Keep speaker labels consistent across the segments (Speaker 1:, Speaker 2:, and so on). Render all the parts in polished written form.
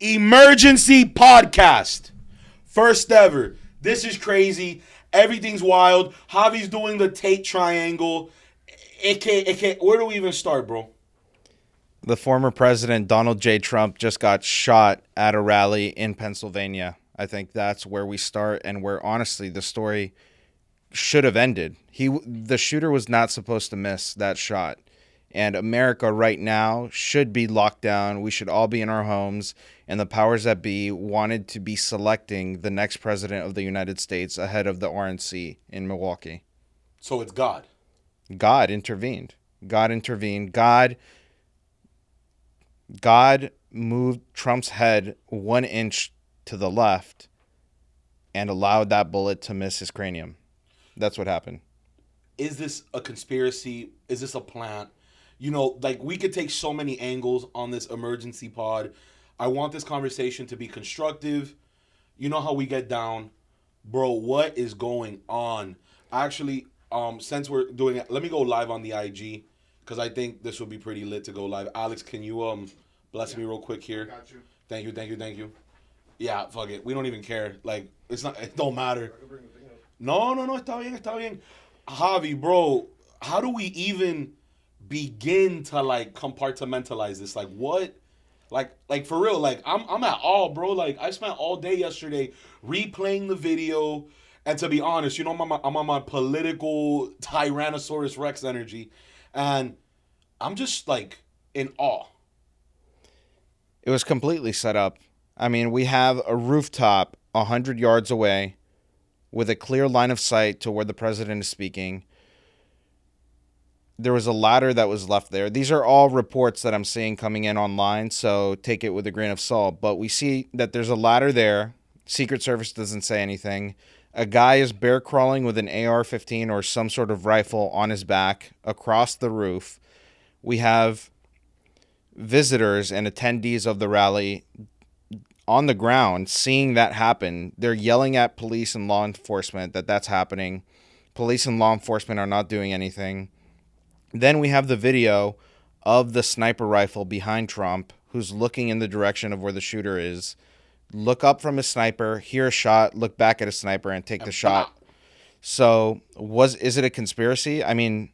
Speaker 1: Emergency podcast. First ever. This is crazy. Everything's wild. Javi's doing the Tate triangle. Where do we even start, bro?
Speaker 2: The former president, Donald J. Trump, just got shot at a rally in Pennsylvania. I think that's where we start and where, honestly, the story should have ended. The shooter was not supposed to miss that shot. And America right now should be locked down. We should all be in our homes. And the powers that be wanted to be selecting the next president of the United States ahead of the RNC in Milwaukee.
Speaker 1: So it's God.
Speaker 2: God intervened. God intervened. God moved Trump's head 1 inch to the left and allowed that bullet to miss his cranium. That's what happened.
Speaker 1: Is this a conspiracy? Is this a plant? You know, like, we could take so many angles on this emergency pod. I want this conversation to be constructive. You know how we get down. Bro, what is going on? Actually, since we're doing it, let me go live on the IG because I think this would be pretty lit to go live. Alex, can you bless me real quick here?
Speaker 3: Got you.
Speaker 1: Thank you. Yeah, fuck it. We don't even care. Like, it don't matter. No, está bien. Javi, bro, how do we even begin to, like, compartmentalize this? Like, what? Like for real, like, I'm at all, bro. Like, I spent all day yesterday replaying the video, and to be honest, you know, I'm on my political Tyrannosaurus Rex energy, and I'm just, like, in awe.
Speaker 2: It was completely set up. I mean, we have a rooftop 100 yards away with a clear line of sight to where the president is speaking. There was a ladder that was left there. These are all reports that I'm seeing coming in online, so take it with a grain of salt. But we see that there's a ladder there. Secret Service doesn't say anything. A guy is bear crawling with an AR-15 or some sort of rifle on his back across the roof. We have visitors and attendees of the rally on the ground seeing that happen. They're yelling at police and law enforcement that that's happening. Police and law enforcement are not doing anything. Then we have the video of the sniper rifle behind Trump, who's looking in the direction of where the shooter is. Look up from his sniper, hear a shot, look back at a sniper, and take the shot. So is it a conspiracy? I mean,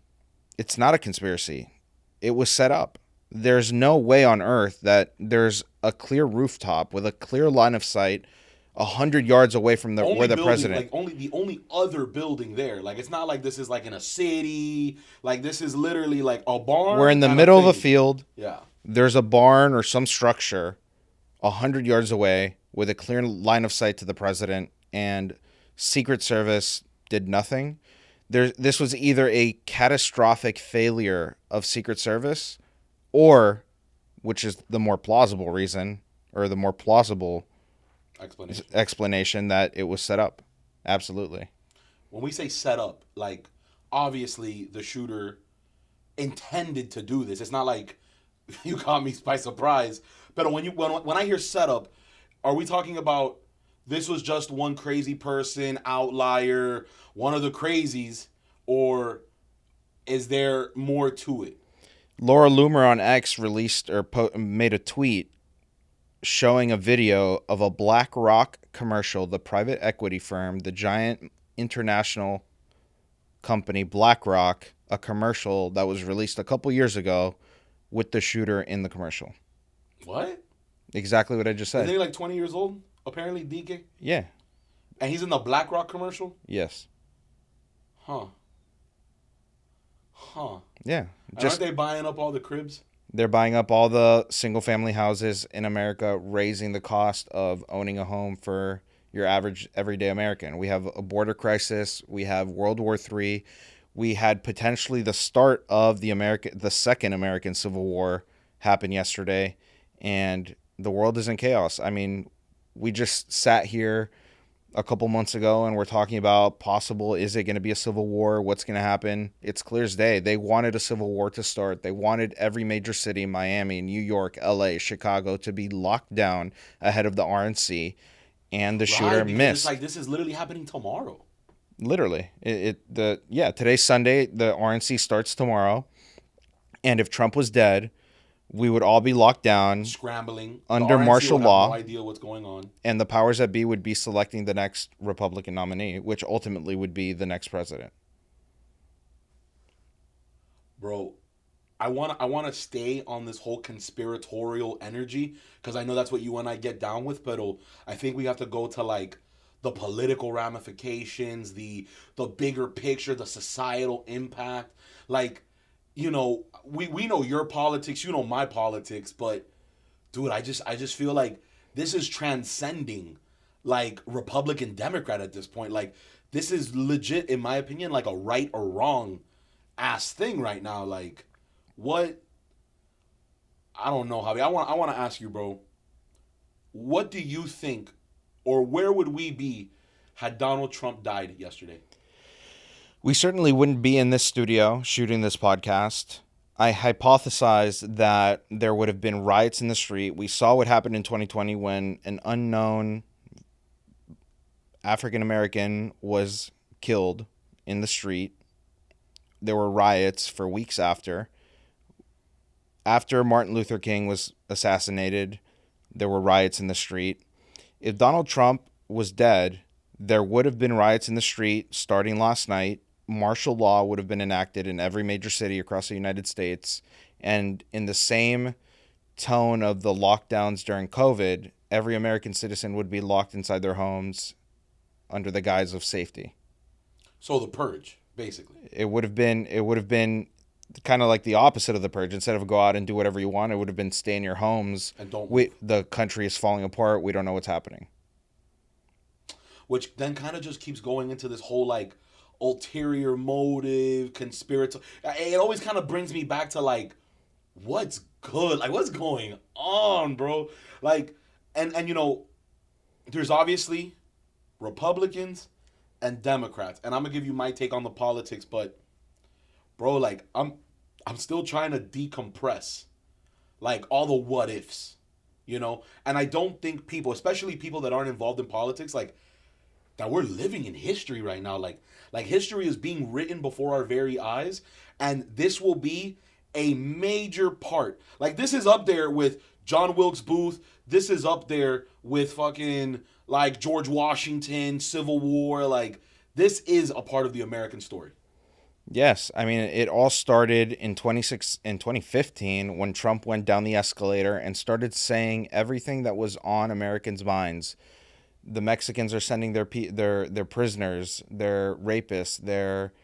Speaker 2: it's not a conspiracy. It was set up. There's no way on earth that there's a clear rooftop with a clear line of sight 100 yards away from where the president.
Speaker 1: Like, the only other building there. Like, it's not like this is like in a city. Like, this is literally like a barn.
Speaker 2: We're in the middle of a field.
Speaker 1: Yeah.
Speaker 2: There's a barn or some structure 100 yards away with a clear line of sight to the president, and Secret Service did nothing. This was either a catastrophic failure of Secret Service or, which is the more plausible reason, or the more plausible explanation, that it was set up. Absolutely.
Speaker 1: When we say set up, like, obviously the shooter intended to do this. It's not like you caught me by surprise. But when I hear set up, are we talking about this was just one crazy person, outlier, one of the crazies, or is there more to it?
Speaker 2: Laura Loomer on X released or made a tweet showing a video of a BlackRock commercial, the private equity firm, the giant international company BlackRock, a commercial that was released a couple years ago with the shooter in the commercial.
Speaker 1: What?
Speaker 2: Exactly what I just said.
Speaker 1: Isn't he like 20 years old, apparently, DK?
Speaker 2: Yeah.
Speaker 1: And he's in the BlackRock commercial?
Speaker 2: Yes.
Speaker 1: Huh.
Speaker 2: Yeah.
Speaker 1: Aren't they buying up all the cribs?
Speaker 2: They're buying up all the single-family houses in America, raising the cost of owning a home for your average everyday American. We have a border crisis. We have World War III. We had potentially the start of the second American Civil War happen yesterday, and the world is in chaos. I mean, we just sat here a couple months ago and we're talking about is it going to be a civil war? What's going to happen? It's clear as day. They wanted a civil war to start. They wanted every major city, Miami, New York, LA, Chicago, to be locked down ahead of the RNC, and the shooter missed.
Speaker 1: It's like this is literally happening tomorrow.
Speaker 2: Literally. Today's Sunday. The RNC starts tomorrow. And if Trump was dead, we would all be locked down
Speaker 1: scrambling
Speaker 2: under
Speaker 1: the RNC
Speaker 2: martial
Speaker 1: would have
Speaker 2: law.
Speaker 1: no idea what's going on,
Speaker 2: and the powers that be would be selecting the next Republican nominee, which ultimately would be the next president.
Speaker 1: bro. I want to stay on this whole conspiratorial energy because I know that's what you and I get down with, but I think we have to go to like the political ramifications, the bigger picture, the societal impact. Like, we know your politics, you know my politics, but dude, I just feel like this is transcending like Republican Democrat at this point. Like this is legit, in my opinion, like a right or wrong ass thing right now. Like what? I don't know, Javi. I want to ask you, bro. What do you think, or where would we be had Donald Trump died yesterday?
Speaker 2: We certainly wouldn't be in this studio shooting this podcast. I hypothesized that there would have been riots in the street. We saw what happened in 2020 when an unknown African American was killed in the street. There were riots for weeks after. After Martin Luther King was assassinated, there were riots in the street. If Donald Trump was dead, there would have been riots in the street starting last night. Martial law would have been enacted in every major city across the United States. And in the same tone of the lockdowns during COVID, every American citizen would be locked inside their homes under the guise of safety.
Speaker 1: So the purge, basically.
Speaker 2: It would have been kind of like the opposite of the purge. Instead of go out and do whatever you want, it would have been stay in your homes.
Speaker 1: And don't
Speaker 2: the country is falling apart. We don't know what's happening.
Speaker 1: Which then kind of just keeps going into this whole like ulterior motive, conspiracy. It always kind of brings me back to like, what's good? Like, what's going on, bro? Like, and there's obviously Republicans and Democrats, and I'm gonna give you my take on the politics, but bro, like, I'm still trying to decompress, like all the what ifs, and I don't think people, especially people that aren't involved in politics, like that we're living in history right now. Like history is being written before our very eyes, and this will be a major part. Like this is up there with John Wilkes Booth. This is up there with fucking like George Washington, Civil War. Like this is a part of the American story.
Speaker 2: Yes, I mean it all started in 2015 when Trump went down the escalator and started saying everything that was on Americans' minds. The Mexicans are sending their prisoners, their rapists, their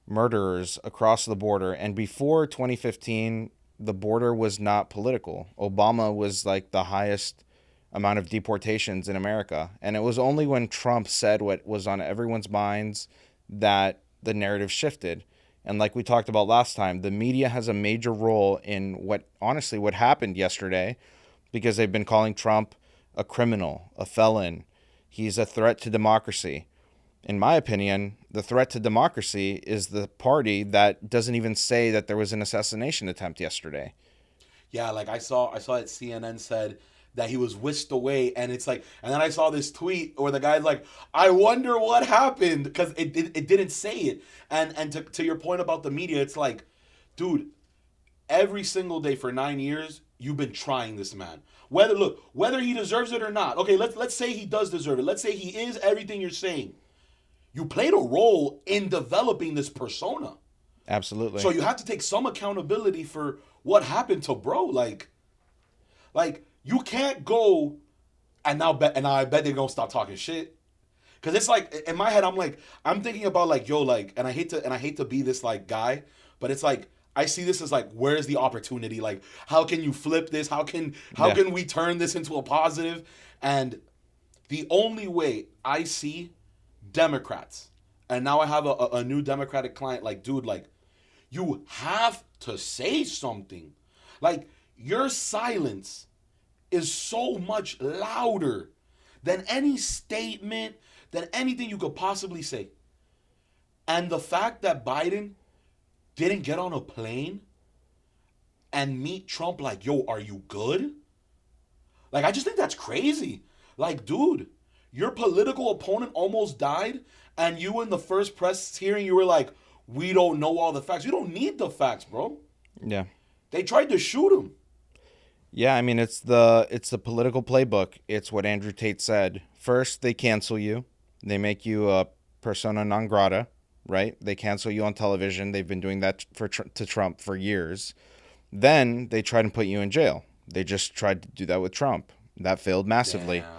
Speaker 2: murderers across the border. And before 2015, the border was not political. Obama was like the highest amount of deportations in America. And it was only when Trump said what was on everyone's minds that the narrative shifted. And like we talked about last time, the media has a major role in what happened yesterday, because they've been calling Trump a criminal, a felon. He's a threat to democracy. In my opinion, the threat to democracy is the party that doesn't even say that there was an assassination attempt yesterday.
Speaker 1: Yeah, like I saw that CNN said that he was whisked away, and it's like, and then I saw this tweet where the guy's like, I wonder what happened, because it didn't say it. And to your point about the media, it's like, dude, every single day for 9 years, you've been trying this man. Whether he deserves it or not. Okay, let's say he does deserve it. Let's say he is everything you're saying. You played a role in developing this persona.
Speaker 2: Absolutely.
Speaker 1: So you have to take some accountability for what happened to bro. Like you can't go and now I bet they're gonna stop talking shit. Cause it's like in my head, I'm thinking about like, yo, like, and I hate to be this like guy, but it's like I see this as like, where's the opportunity? Like, how can you flip this? How can we turn this into a positive? And the only way I see Democrats, and now I have a new Democratic client, like, dude, like, you have to say something. Like, your silence is so much louder than any statement, than anything you could possibly say. And the fact that Biden didn't get on a plane and meet Trump like, yo, are you good? Like, I just think that's crazy. Like, dude, your political opponent almost died, and you in the first press hearing, you were like, we don't know all the facts. You don't need the facts, bro.
Speaker 2: Yeah.
Speaker 1: They tried to shoot him.
Speaker 2: Yeah, I mean it's the political playbook. It's what Andrew Tate said. First, they cancel you. They make you a persona non grata, right? They cancel you on television. They've been doing that to Trump for years. Then they try to put you in jail. They just tried to do that with Trump. That failed massively.
Speaker 1: Damn.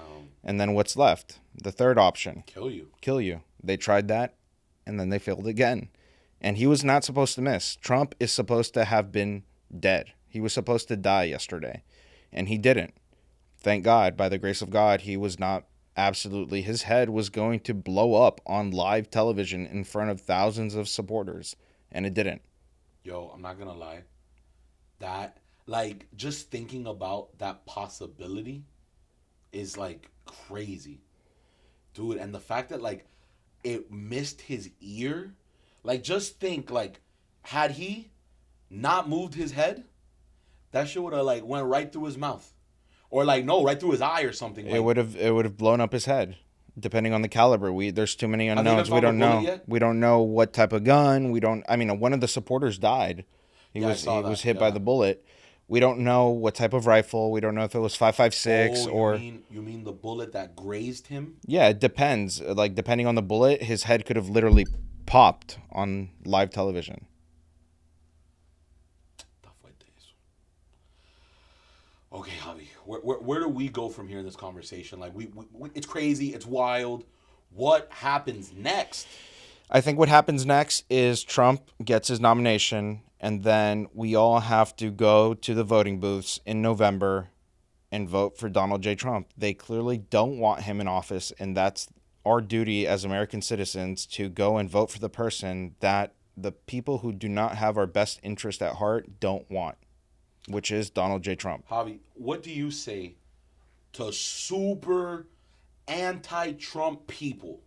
Speaker 2: And then what's left? The third option,
Speaker 1: Kill you.
Speaker 2: kill you. They tried that and then they failed again. And he was not supposed to miss. Trump is supposed to have been dead. He was supposed to die yesterday, and he didn't. Thank God, by the grace of God, he was not absolutely. His head was going to blow up on live television in front of thousands of supporters, and it didn't.
Speaker 1: Yo, I'm not gonna lie. That, like, just thinking about that possibility is like crazy, dude. And the fact that like it missed his ear, like, just think, like, had he not moved his head, that shit would have like went right through his mouth, or like no, right through his eye or something. Like,
Speaker 2: It would have blown up his head, depending on the caliber. There's too many
Speaker 1: have they
Speaker 2: unknowns. We
Speaker 1: found the
Speaker 2: don't
Speaker 1: bullet
Speaker 2: know.
Speaker 1: yet?
Speaker 2: We don't know what type of gun. We don't. I mean, one of the supporters died. He
Speaker 1: Yeah, I
Speaker 2: was
Speaker 1: saw
Speaker 2: he
Speaker 1: that,
Speaker 2: was hit by
Speaker 1: yeah.
Speaker 2: the bullet. We don't know what type of rifle. We don't know if it was 5.56
Speaker 1: Oh,
Speaker 2: or
Speaker 1: you mean the bullet that grazed him?
Speaker 2: yeah. It depends. Like depending on the bullet, his head could have literally popped on live television.
Speaker 1: Tough white days. Okay, Javi, where do we go from here in this conversation? Like, we it's crazy, it's wild. What happens next?
Speaker 2: I think what happens next is Trump gets his nomination, and then we all have to go to the voting booths in November and vote for Donald J. Trump. They clearly don't want him in office, and that's our duty as American citizens to go and vote for the person that the people who do not have our best interest at heart don't want, which is Donald J. Trump.
Speaker 1: Javi, what do you say to super anti-Trump people?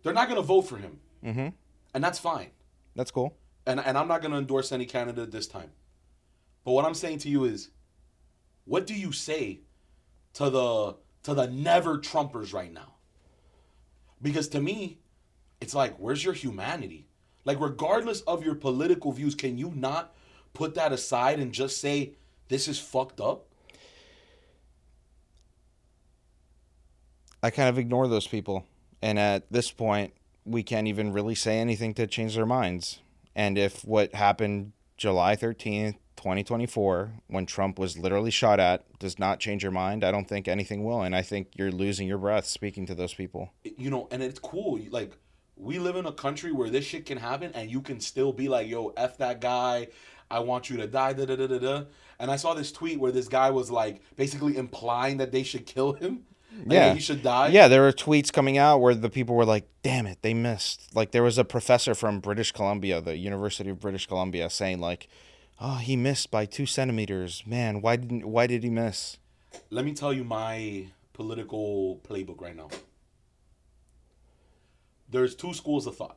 Speaker 1: They're not going to vote for him,
Speaker 2: Mm-hmm.
Speaker 1: and that's fine.
Speaker 2: That's cool.
Speaker 1: And I'm not going to endorse any candidate this time. But what I'm saying to you is, what do you say to the never Trumpers right now? Because to me, it's like, where's your humanity? Like, regardless of your political views, can you not put that aside and just say, this is fucked up?
Speaker 2: I kind of ignore those people. And at this point, we can't even really say anything to change their minds. And if what happened July 13th, 2024, when Trump was literally shot at, does not change your mind, I don't think anything will. And I think you're losing your breath speaking to those people.
Speaker 1: You know, and it's cool. Like, we live in a country where this shit can happen and you can still be like, yo, F that guy. I want you to die, da da da da da. And I saw this tweet where this guy was like basically implying that they should kill him. Like,
Speaker 2: Yeah.
Speaker 1: that he should die.
Speaker 2: Yeah, there were tweets coming out where the people were like, damn it, they missed. Like, there was a professor from British Columbia, the University of British Columbia, saying, like, oh, he missed by 2 centimeters. Man, why did he miss?
Speaker 1: Let me tell you my political playbook right now. There's two schools of thought.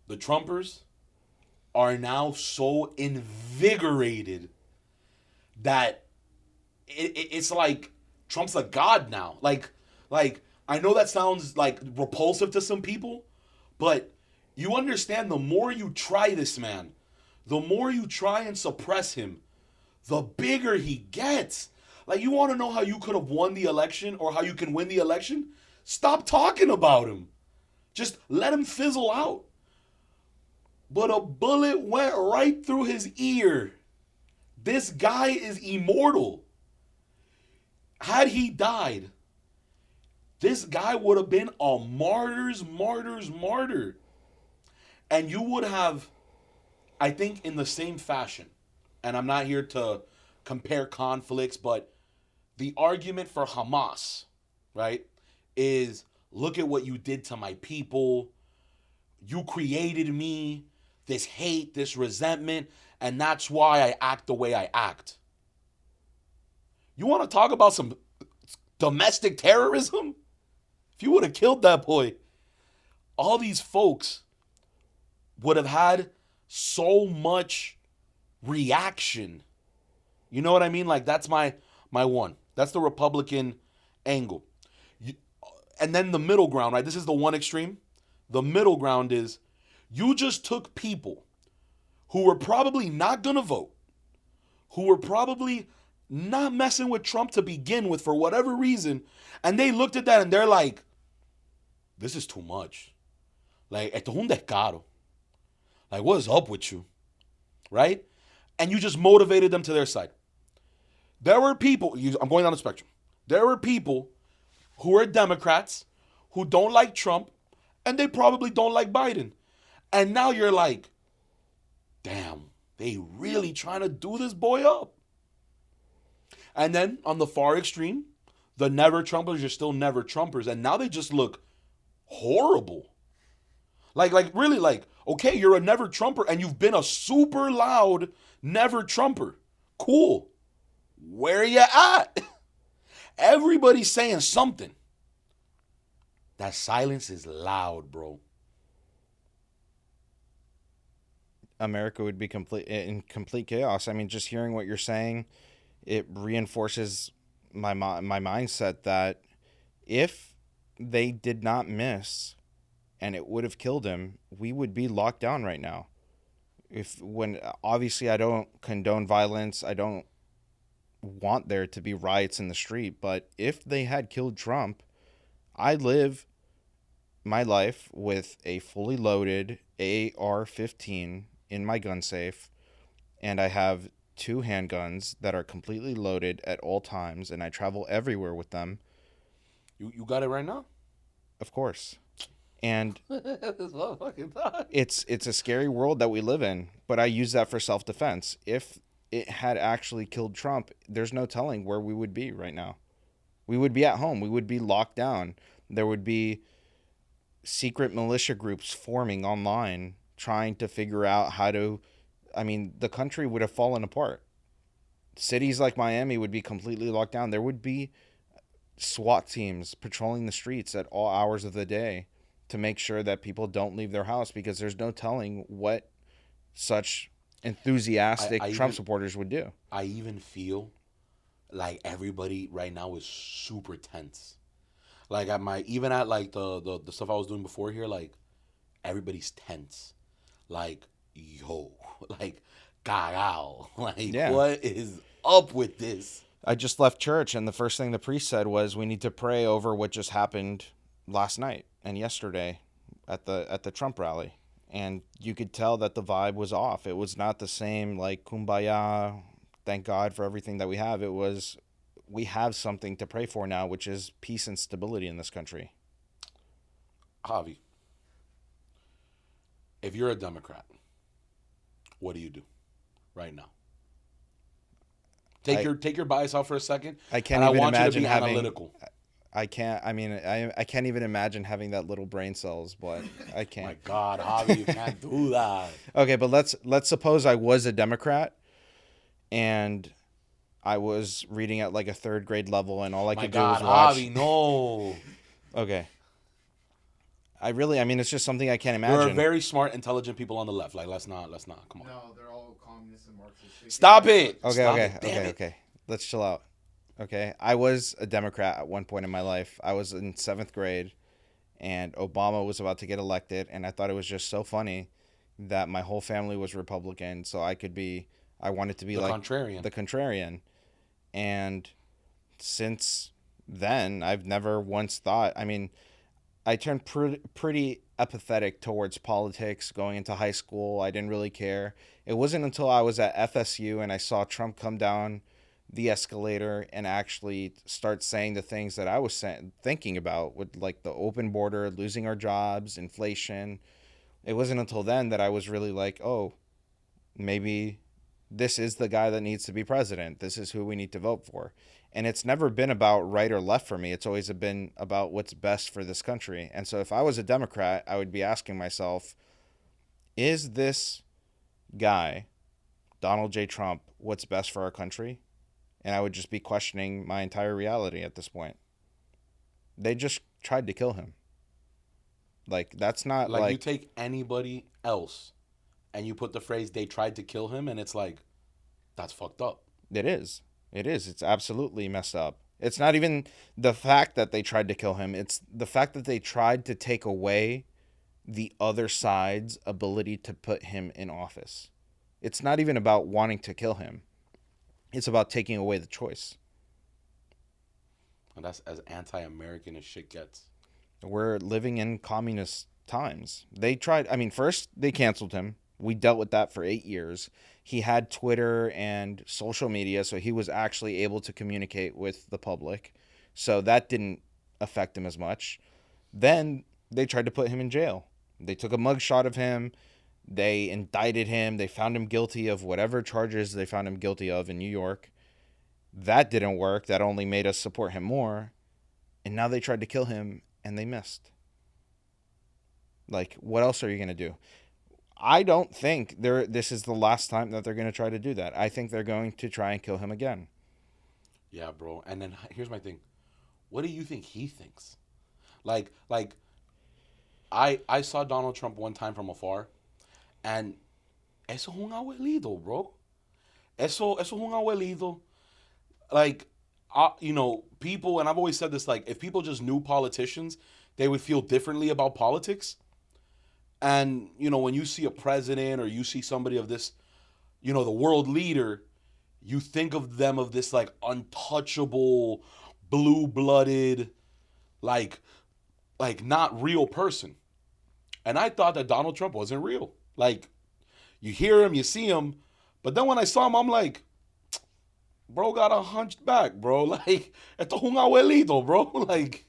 Speaker 1: The Trumpers are now so invigorated that it's like Trump's a god now. Like I know that sounds like repulsive to some people, but you understand, the more you try this man, the more you try and suppress him, the bigger he gets. Like, you want to know how you could have won the election or how you can win the election? Stop talking about him. Just let him fizzle out. But a bullet went right through his ear. This guy is immortal. Had he died, this guy would have been a martyr's martyr. And you would have, I think, in the same fashion, and I'm not here to compare conflicts, but the argument for Hamas, right, is look at what you did to my people. You created me, this hate, this resentment, and that's why I act the way I act. You want to talk about some domestic terrorism? If you would have killed that boy, all these folks would have had so much reaction. You know what I mean? Like, that's my one. That's the Republican angle. And then the middle ground, right? This is the one extreme. The middle ground is you just took people who were probably not going to vote, who were probably not messing with Trump to begin with for whatever reason, and they looked at that and they're like, this is too much. Like, esto es un descaro. Like, what is up with you? Right? And you just motivated them to their side. There were people, I'm going down the spectrum. There were people who are Democrats who don't like Trump, and they probably don't like Biden. And now you're like, damn, they really trying to do this boy up. And then on the far extreme, the never Trumpers are still never Trumpers, and now they just look horrible. Like really, like, okay, you're a never Trumper and you've been a super loud never Trumper. Cool. Where you at? Everybody's saying something. That silence is loud, bro.
Speaker 2: America would be in complete chaos. I mean, just hearing what you're saying, it reinforces my mindset that if they did not miss and it would have killed him, we would be locked down right now. Obviously I don't condone violence. I don't want there to be riots in the street, but if they had killed Trump, I live my life with a fully loaded AR-15 in my gun safe, and I have 2 handguns that are completely loaded at all times, and I travel everywhere with them.
Speaker 1: You got it right now?
Speaker 2: Of course. And it's a scary world that we live in, but I use that for self-defense. If it had actually killed Trump, there's no telling where we would be right now. We would be at home. We would be locked down. There would be secret militia groups forming online trying to figure out how to... I mean, the country would have fallen apart. Cities like Miami would be completely locked down. There would be SWAT teams patrolling the streets at all hours of the day to make sure that people don't leave their house, because there's no telling what such enthusiastic Trump supporters would do.
Speaker 1: I even feel like everybody right now is super tense. Like at the stuff I was doing before here, like everybody's tense. Like, yo, like cagao. Like, yeah. What is up with this?
Speaker 2: I just left church, and the first thing the priest said was, we need to pray over what just happened last night and yesterday at the Trump rally. And you could tell that the vibe was off. It was not the same, like, kumbaya, thank God for everything that we have. It was, we have something to pray for now, which is peace and stability in this country.
Speaker 1: Javi, if you're a Democrat, what do you do right now? Take your bias out for a second.
Speaker 2: I can't even imagine having analytical. I can't. I mean, I can't even imagine having that little brain cells, but I can't.
Speaker 1: My God, Javi, you can't do that.
Speaker 2: Okay, but let's suppose I was a Democrat, and I was reading at like a 3rd grade level, and all I could do was watch.
Speaker 1: Javi, no.
Speaker 2: Okay. I mean, it's just something I can't imagine.
Speaker 1: There are very smart, intelligent people on the left. Like, let's not. Come on.
Speaker 3: No, they're all communists and Marxists.
Speaker 1: Stop it.
Speaker 2: Okay. Let's chill out. Okay. I was a Democrat at one point in my life. I was in 7th grade, and Obama was about to get elected, and I thought it was just so funny that my whole family was Republican, so I wanted to be like the contrarian. And since then, I've never once thought, I mean, I turned pretty apathetic towards politics going into high school. I didn't really care. It wasn't until I was at FSU and I saw Trump come down the escalator and actually start saying the things that I was thinking about, with like the open border, losing our jobs, inflation. It wasn't until then that I was really like, oh, maybe this is the guy that needs to be president. This is who we need to vote for. And it's never been about right or left for me. It's always been about what's best for this country. And so if I was a Democrat, I would be asking myself, is this guy, Donald J. Trump, what's best for our country? And I would just be questioning my entire reality at this point. They just tried to kill him. Like, that's not like...
Speaker 1: you take anybody else and you put the phrase, they tried to kill him, and it's like, that's fucked up.
Speaker 2: It is. It's absolutely messed up. It's not even the fact that they tried to kill him. It's the fact that they tried to take away the other side's ability to put him in office. It's not even about wanting to kill him. It's about taking away the choice.
Speaker 1: And that's as anti-American as shit gets.
Speaker 2: We're living in communist times. They tried, I mean, first they canceled him. We dealt with that for 8 years. He had Twitter and social media, so he was actually able to communicate with the public. So that didn't affect him as much. Then they tried to put him in jail. They took a mugshot of him. They indicted him. They found him guilty of whatever charges they found him guilty of in New York. That didn't work. That only made us support him more. And now they tried to kill him and they missed. Like, what else are you going to do? I don't think this is the last time that they're going to try to do that. I think they're going to try and kill him again.
Speaker 1: Yeah, bro. And then here's my thing. What do you think he thinks? Like I saw Donald Trump one time from afar, and eso es un abuelito, bro. Eso es un abuelito. Like, people, and I've always said this, like, if people just knew politicians, they would feel differently about politics. And, when you see a president or you see somebody of this, the world leader, you think of them of this, like, untouchable, blue-blooded, like not real person. And I thought that Donald Trump wasn't real. Like, you hear him, you see him, but then when I saw him, I'm like, bro got a hunched back, bro. Like, esto es un abuelito, bro. Like,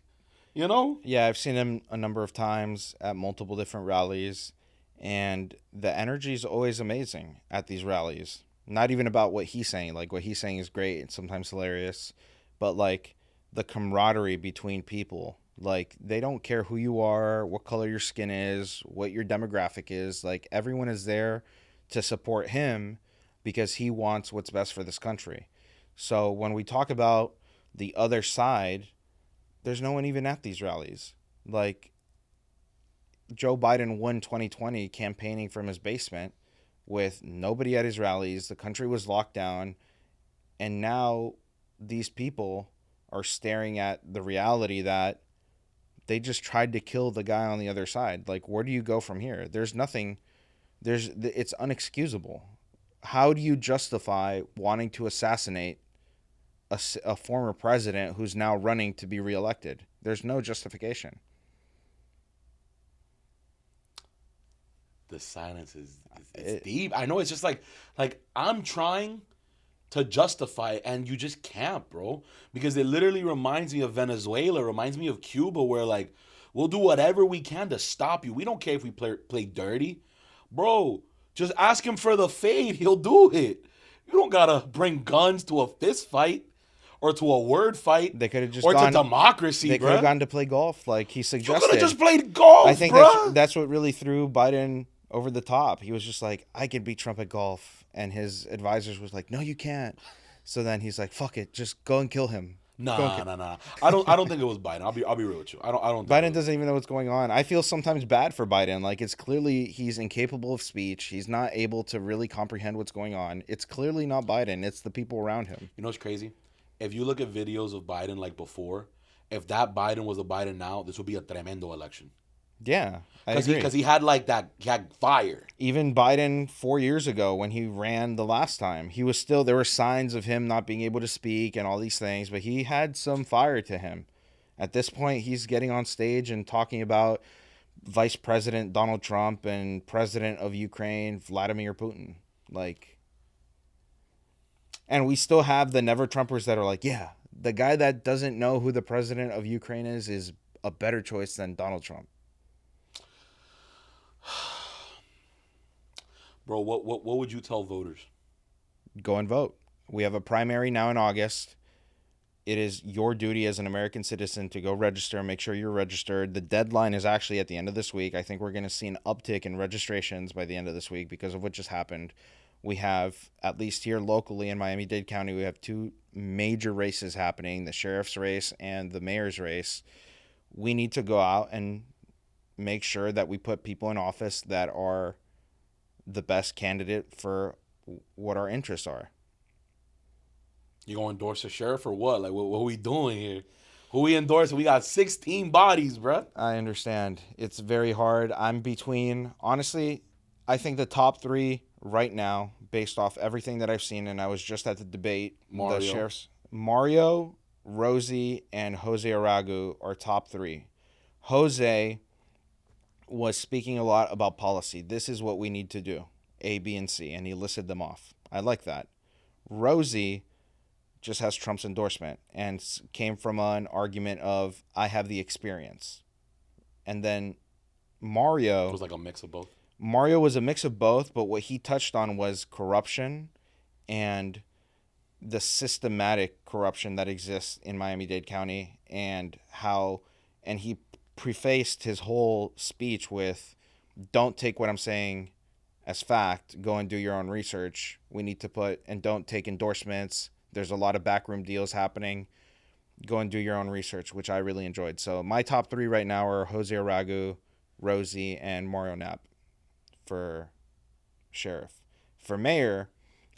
Speaker 2: Yeah, I've seen him a number of times at multiple different rallies, and the energy is always amazing at these rallies. Not even about what he's saying. Like, what he's saying is great and sometimes hilarious, but, like, the camaraderie between people. Like, they don't care who you are, what color your skin is, what your demographic is. Like, everyone is there to support him because he wants what's best for this country. So when we talk about the other side, there's no one even at these rallies. Like, Joe Biden won 2020 campaigning from his basement with nobody at his rallies. The country was locked down. And now these people are staring at the reality that they just tried to kill the guy on the other side. Like, where do you go from here? There's nothing. It's unexcusable. How do you justify wanting to assassinate a former president who's now running to be reelected? There's no justification.
Speaker 1: The silence is deep. I know, it's just like I'm trying to justify it, and you just can't, bro. Because it literally reminds me of Venezuela, reminds me of Cuba, where, like, we'll do whatever we can to stop you. We don't care if we play dirty. Bro, just ask him for the fade. He'll do it. You don't gotta bring guns to a fist fight or to a word fight.
Speaker 2: They could have just
Speaker 1: or
Speaker 2: gone
Speaker 1: to democracy,
Speaker 2: They
Speaker 1: bro.
Speaker 2: could have gone to play golf like he
Speaker 1: You
Speaker 2: suggested.
Speaker 1: could have just played golf,
Speaker 2: I think
Speaker 1: bro.
Speaker 2: that's what really threw Biden over the top. He was just like, I can beat Trump at golf. And his advisors was like, no, you can't. So then he's like, fuck it, just go and kill him.
Speaker 1: Nah. I don't think it was Biden. I'll be real with you. I don't. Think
Speaker 2: Biden doesn't even know what's going on. I feel sometimes bad for Biden. Like, it's clearly he's incapable of speech. He's not able to really comprehend what's going on. It's clearly not Biden. It's the people around him.
Speaker 1: You know what's crazy? If you look at videos of Biden like before, if that Biden was a Biden now, this would be a tremendo election.
Speaker 2: Yeah, I agree.
Speaker 1: Because he had he had fire.
Speaker 2: Even Biden 4 years ago when he ran the last time, he was still, there were signs of him not being able to speak and all these things, but he had some fire to him. At this point, he's getting on stage and talking about Vice President Donald Trump and President of Ukraine, Vladimir Putin. Like, and we still have the never Trumpers that are like, yeah, the guy that doesn't know who the president of Ukraine is a better choice than Donald Trump.
Speaker 1: Bro, what would you tell voters?
Speaker 2: Go and vote. We have a primary now in August. It is your duty as an American citizen to go register, make sure you're registered. The deadline is actually at the end of this week. I think we're going to see an uptick in registrations by the end of this week because of what just happened. We have, at least here locally in Miami-Dade County, we have two major races happening, the sheriff's race and the mayor's race. We need to go out and make sure that we put people in office that are the best candidate for what our interests are.
Speaker 1: You gonna endorse a sheriff or what? Like, what are we doing here? Who we endorsing? We got 16 bodies, bruh.
Speaker 2: I understand. It's very hard. I'm between, honestly, I think the top three right now, based off everything that I've seen, and I was just at the debate.
Speaker 1: Mario.
Speaker 2: The sheriffs, Mario, Rosie, and Jose Aragu are top 3. Jose was speaking a lot about policy. This is what we need to do, A, B, and C, and he listed them off. I like that. Rosie just has Trump's endorsement and came from an argument of, I have the experience. And then Mario...
Speaker 1: It was like a mix of both.
Speaker 2: Mario was a mix of both, but what he touched on was corruption and the systematic corruption that exists in Miami-Dade County, and he prefaced his whole speech with, don't take what I'm saying as fact, go and do your own research. We need to and don't take endorsements. There's a lot of backroom deals happening. Go and do your own research, which I really enjoyed. So my top 3 right now are Jose Aragu, Rosie, and Mario Knapp for sheriff. For mayor,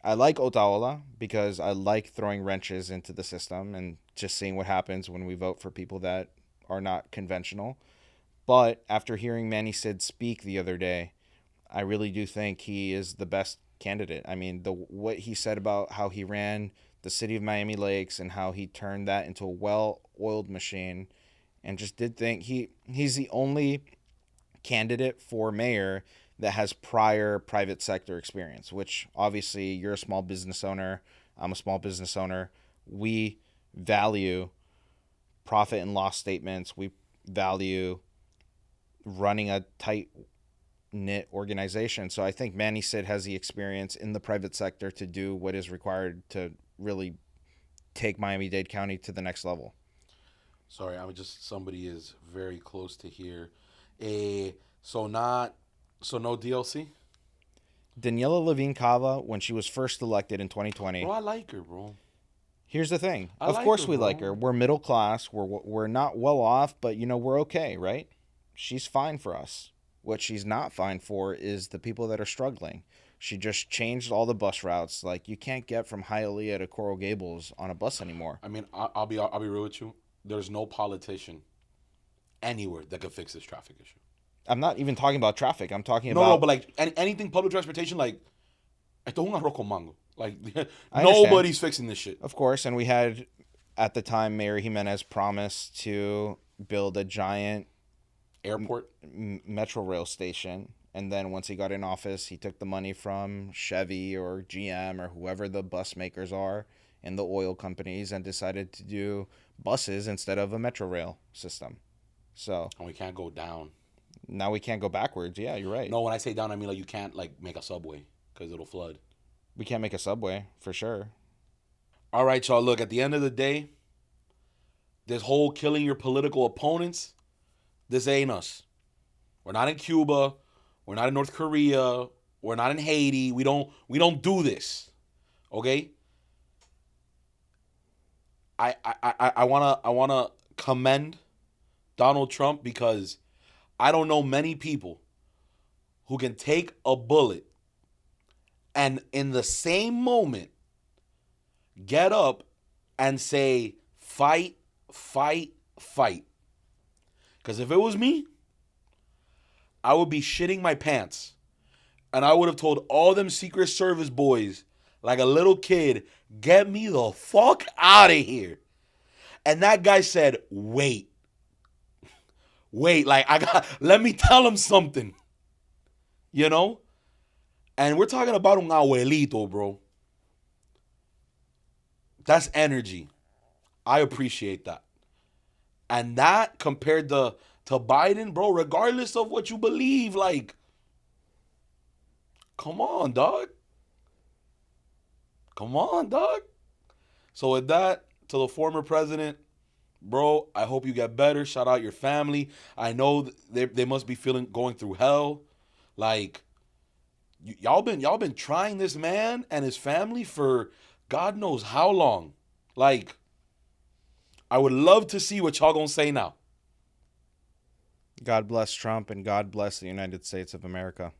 Speaker 2: I like Otaola because I like throwing wrenches into the system and just seeing what happens when we vote for people that are not conventional. But after hearing Manny Sid speak the other day, I really do think he is the best candidate. I mean, what he said about how he ran the city of Miami Lakes and how he turned that into a well-oiled machine, and just did think he's the only candidate for mayor that has prior private sector experience, which obviously you're a small business owner. I'm a small business owner. We value profit and loss statements. We value running a tight-knit organization. So I think Manny Sid has the experience in the private sector to do what is required to really take Miami-Dade County to the next level.
Speaker 1: Sorry, somebody is very close to here. So no DLC?
Speaker 2: Daniela Levine Cava, when she was first elected in 2020.
Speaker 1: Bro, I like her, bro.
Speaker 2: Here's the thing.
Speaker 1: I
Speaker 2: Of
Speaker 1: like
Speaker 2: course
Speaker 1: her,
Speaker 2: we
Speaker 1: bro.
Speaker 2: like her. We're middle class. We're not well off, but we're okay, right? She's fine for us. What she's not fine for is the people that are struggling. She just changed all the bus routes. Like, you can't get from Hialeah to Coral Gables on a bus anymore.
Speaker 1: I mean, I'll be real with you. There's no politician anywhere that could fix this traffic issue.
Speaker 2: I'm not even talking about traffic. I'm talking
Speaker 1: No,
Speaker 2: about...
Speaker 1: but like anything public transportation, like, esto es un arroz con mango. Like,
Speaker 2: I
Speaker 1: nobody's fixing this shit.
Speaker 2: Of course, and we had, at the time, Mayor Jimenez promised to build a giant
Speaker 1: Airport.
Speaker 2: metro rail station, and then once he got in office, he took the money from Chevy or GM or whoever the bus makers are and the oil companies and decided to do buses instead of a metro rail system. So
Speaker 1: And we can't go down.
Speaker 2: now we can't go backwards. Yeah, you're right.
Speaker 1: No, when I say down, I mean like you can't like make a subway because it'll flood.
Speaker 2: We can't make a subway, for sure.
Speaker 1: All right, y'all. Look, at the end of the day, this whole killing your political opponents, this ain't us. We're not in Cuba. We're not in North Korea. We're not in Haiti. We don't do this. Okay? I wanna commend Donald Trump because I don't know many people who can take a bullet and in the same moment get up and say, fight, fight, fight. Because if it was me, I would be shitting my pants. And I would have told all them Secret Service boys, like a little kid, get me the fuck out of here. And that guy said, wait. Wait, like let me tell him something. You know? And we're talking about un abuelito, bro. That's energy. I appreciate that. And that compared to Biden, bro, regardless of what you believe, like, come on, dog. Come on, dog. So with that, to the former president, bro, I hope you get better. Shout out your family. I know they must be going through hell. Like, y'all been trying this man and his family for God knows how long. Like, I would love to see what y'all gonna say now.
Speaker 2: God bless Trump and God bless the United States of America.